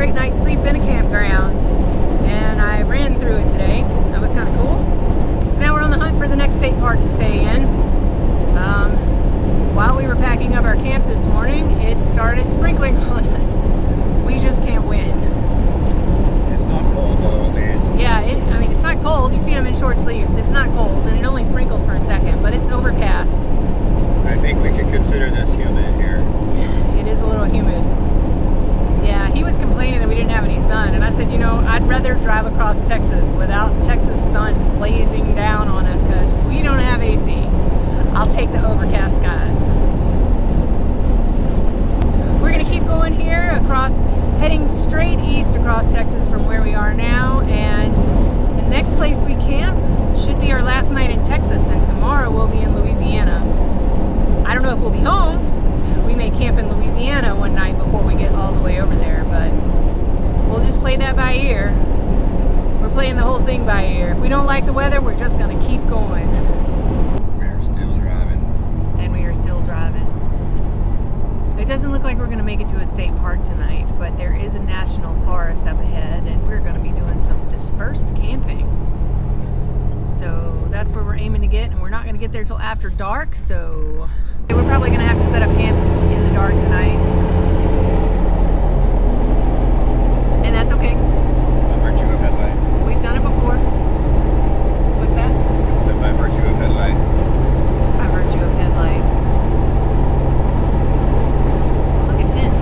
great night's sleep in a campground, and I ran through it today. That was kind of cool. So now we're on the hunt for the next state park to stay in. While we were packing up our camp this morning, it started sprinkling on us. We just can't win. It's not cold though, at least. Yeah, I mean, it's not cold. You see I'm in short sleeves. It's not cold, and it only sprinkled for a second, but it's overcast. I think we could consider this humid here. It is a little humid. Yeah, he was complaining that we didn't have any sun, and I said, you know, I'd rather drive across Texas without Texas sun blazing down on us because we don't have AC. I'll take the overcast skies. We're going to keep going here across, heading straight east across Texas from where we are now, and the next place we camp should be our last night in Texas, and tomorrow we'll be in Louisiana. I don't know if we'll be home. We may camp in Louisiana one night before we get all the way over there, but we'll just play that by ear. We're playing the whole thing by ear. If we don't like the weather, we're just going to keep going. We're still driving. And we are still driving. It doesn't look like we're going to make it to a state park tonight, but there is a national forest up ahead, and we're going to be doing some dispersed camping. So that's where we're aiming to get, and we're not going to get there till after dark, so we're probably going to have to set up camp in the dark tonight. And that's okay. By virtue of headlight. We've done it before. What's that? I said by virtue of headlight. By virtue of headlight. Look at tent.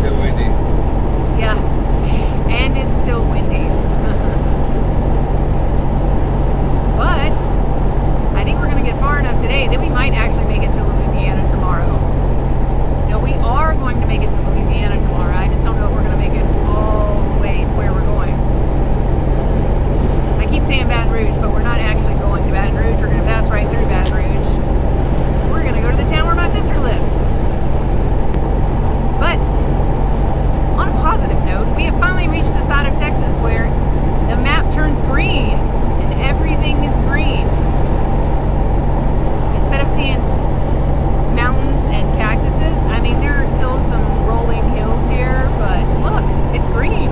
Still windy. Yeah. And it's still windy. But I think we're going to get far enough today that we might actually make it to Louisiana tomorrow. No, we are going to make it to Louisiana tomorrow. I just don't know if we're going to make it all the way to where we're going. I keep saying Baton Rouge, but we're not actually going to Baton Rouge. We're going to pass right through Baton Rouge. We're going to go to the town where my sister lives. But on a positive note, we have finally reached the side of Texas where the map turns green and everything is green. Instead of seeing mountains and cactuses, I mean, there are still some rolling hills here, but look, it's green.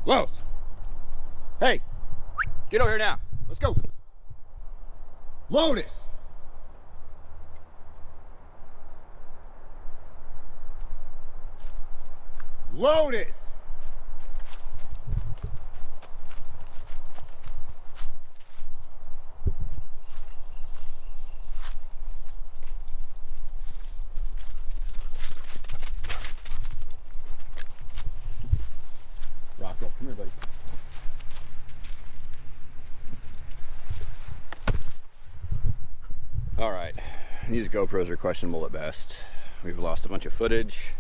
Whoa! Hey! Get over here now. Let's go. Lotus! Lotus! Rocco, come here, buddy. All right, these GoPros are questionable at best. We've lost a bunch of footage.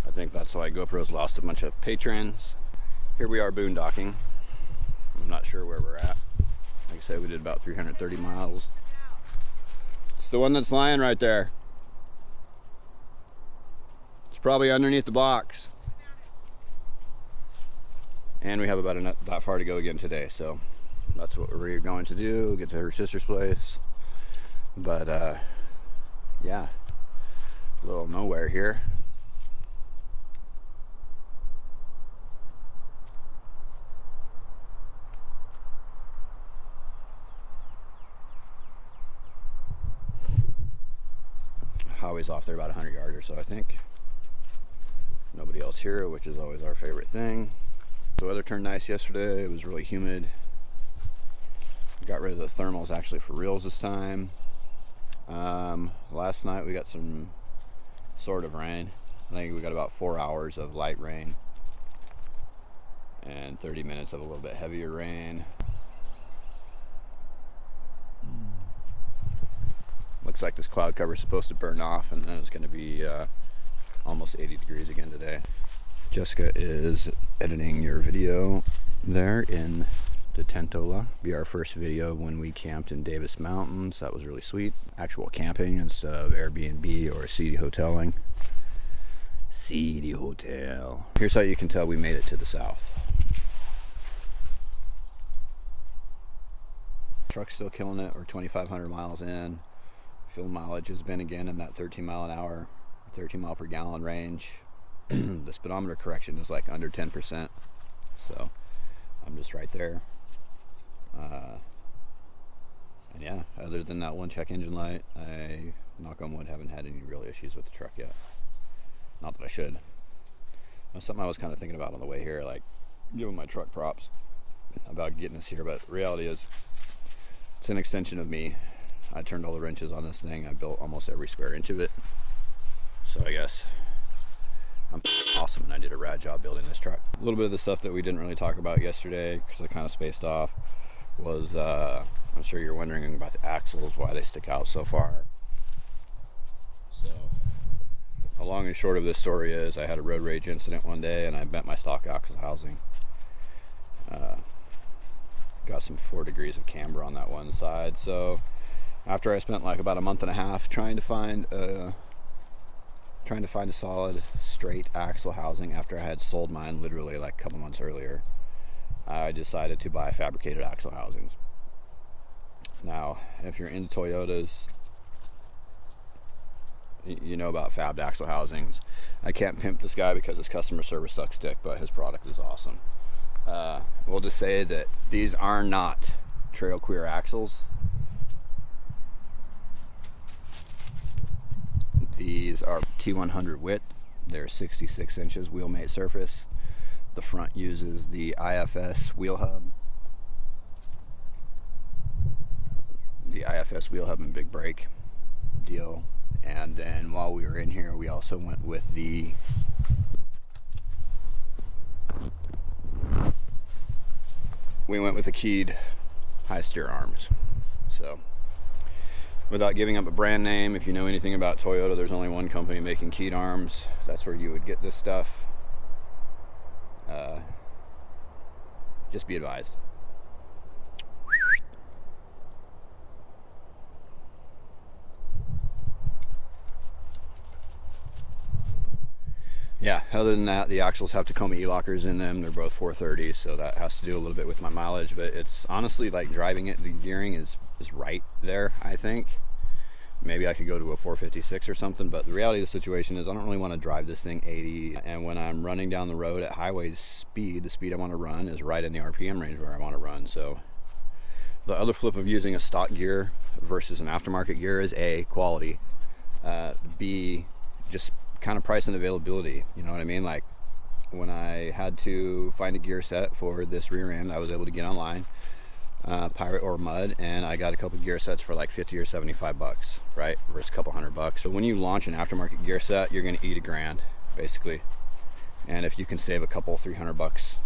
I think that's why GoPro's lost a bunch of patrons. Here we are boondocking. I'm not sure where we're at. Like I said, we did about 330 miles. It's the one that's lying right there. It's probably underneath the box. And we have about that far to go again today, so that's what we're going to do, get to her sister's place. But yeah, a little nowhere here. Highway's off there about 100 yards or so, I think. Nobody else here, which is always our favorite thing. The weather turned nice yesterday. It was really humid. Got rid of the thermals actually for reals this time. Last night we got some sort of rain. I think we got about 4 hours of light rain and 30 minutes of a little bit heavier rain. Looks like this cloud cover is supposed to burn off, and then it's going to be almost 80 degrees again today. Jessica is editing your video there in the Tentola. Be our first video when we camped in Davis Mountains. That was really sweet. Actual camping instead of Airbnb or seedy hoteling. Seedy hotel. Here's how you can tell we made it to the south. Truck's still killing it. We're 2,500 miles in. Fuel mileage has been again in that 13 mile an hour, 13 mile per gallon range. The speedometer correction is like under 10%, so I'm just right there. And yeah, other than that one check engine light, I, knock on wood, haven't had any real issues with the truck yet. Not that I should. That's something I was kind of thinking about on the way here, like giving my truck props about getting us here, but reality is it's an extension of me. I turned all the wrenches on this thing. I built almost every square inch of it. So I guess I'm awesome, and I did a rad job building this truck. A little bit of the stuff that we didn't really talk about yesterday because I kind of spaced off was, I'm sure you're wondering about the axles, why they stick out so far. So, the long and short of this story is I had a road rage incident one day and I bent my stock axle housing. Got some 4 degrees of camber on that one side. So after I spent like about a month and a half trying to find a solid straight axle housing after I had sold mine literally like a couple months earlier, I decided to buy fabricated axle housings. Now, if you're into Toyotas, you know about fabbed axle housings. I can't pimp this guy because his customer service sucks dick, but his product is awesome. We'll just say that these are not trail queer axles. These are T100 width. They're 66 inches wheelmate surface. The front uses the IFS wheel hub. The IFS wheel hub and big brake deal. And then while we were in here, we also went with the keyed high steer arms. So without giving up a brand name, if you know anything about Toyota, there's only one company making keyed arms. That's where you would get this stuff. Just be advised. Yeah, other than that, the axles have Tacoma E-lockers in them. They're both 430s, so that has to do a little bit with my mileage, but it's honestly like driving it, the gearing is right there, I think. Maybe I could go to a 456 or something, but the reality of the situation is I don't really want to drive this thing 80, and when I'm running down the road at highway speed, the speed I want to run is right in the RPM range where I want to run. So the other flip of using a stock gear versus an aftermarket gear is A, quality, B, just kind of price and availability. You know what I mean? Like when I had to find a gear set for this rear end, I was able to get online, Pirate or Mud, and I got a couple gear sets for like 50 or 75 bucks, right? Versus a couple $100. So when you launch an aftermarket gear set, you're going to eat $1,000 basically. And if you can save a couple $300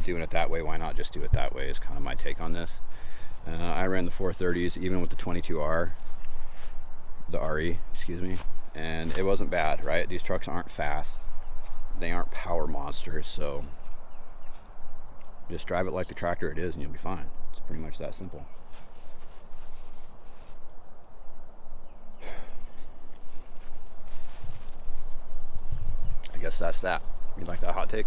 doing it that way, why not just do it that way is kind of my take on this. I ran the 430s even with the 22R, the RE, excuse me, and it wasn't bad, right? These trucks aren't fast, they aren't power monsters, so Just drive it like the tractor it is and you'll be fine. It's pretty much that simple. I guess that's that. You like that hot take?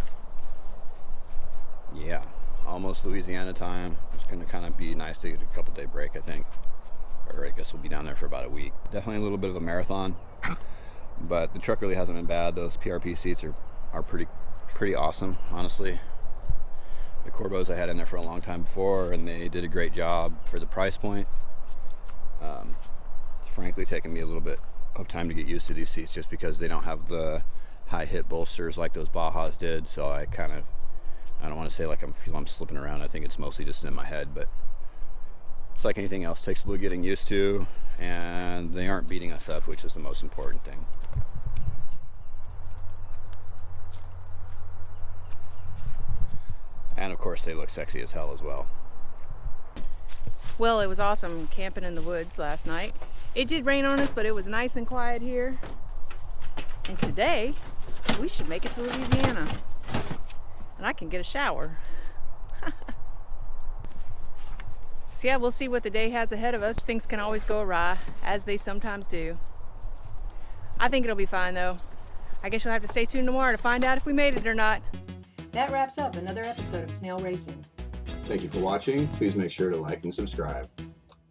Yeah, almost Louisiana time. It's going to kind of be nice to get a couple day break, I think. Or I guess we'll be down there for about a week. Definitely a little bit of a marathon, but the truck really hasn't been bad. Those PRP seats are pretty awesome, honestly. The Corbos I had in there for a long time before, and they did a great job for the price point. It's frankly taken me a little bit of time to get used to these seats just because they don't have the high hip bolsters like those Bajas did. So I don't want to say like I'm slipping around. I think it's mostly just in my head, but it's like anything else, takes a little getting used to, and they aren't beating us up, which is the most important thing. And of course they look sexy as hell as well. Well, it was awesome camping in the woods last night. It did rain on us, but it was nice and quiet here. And today, we should make it to Louisiana. And I can get a shower. So yeah, we'll see what the day has ahead of us. Things can always go awry, as they sometimes do. I think it'll be fine though. I guess you'll have to stay tuned tomorrow to find out if we made it or not. That wraps up another episode of Snale Racing. Thank you for watching. Please make sure to like and subscribe.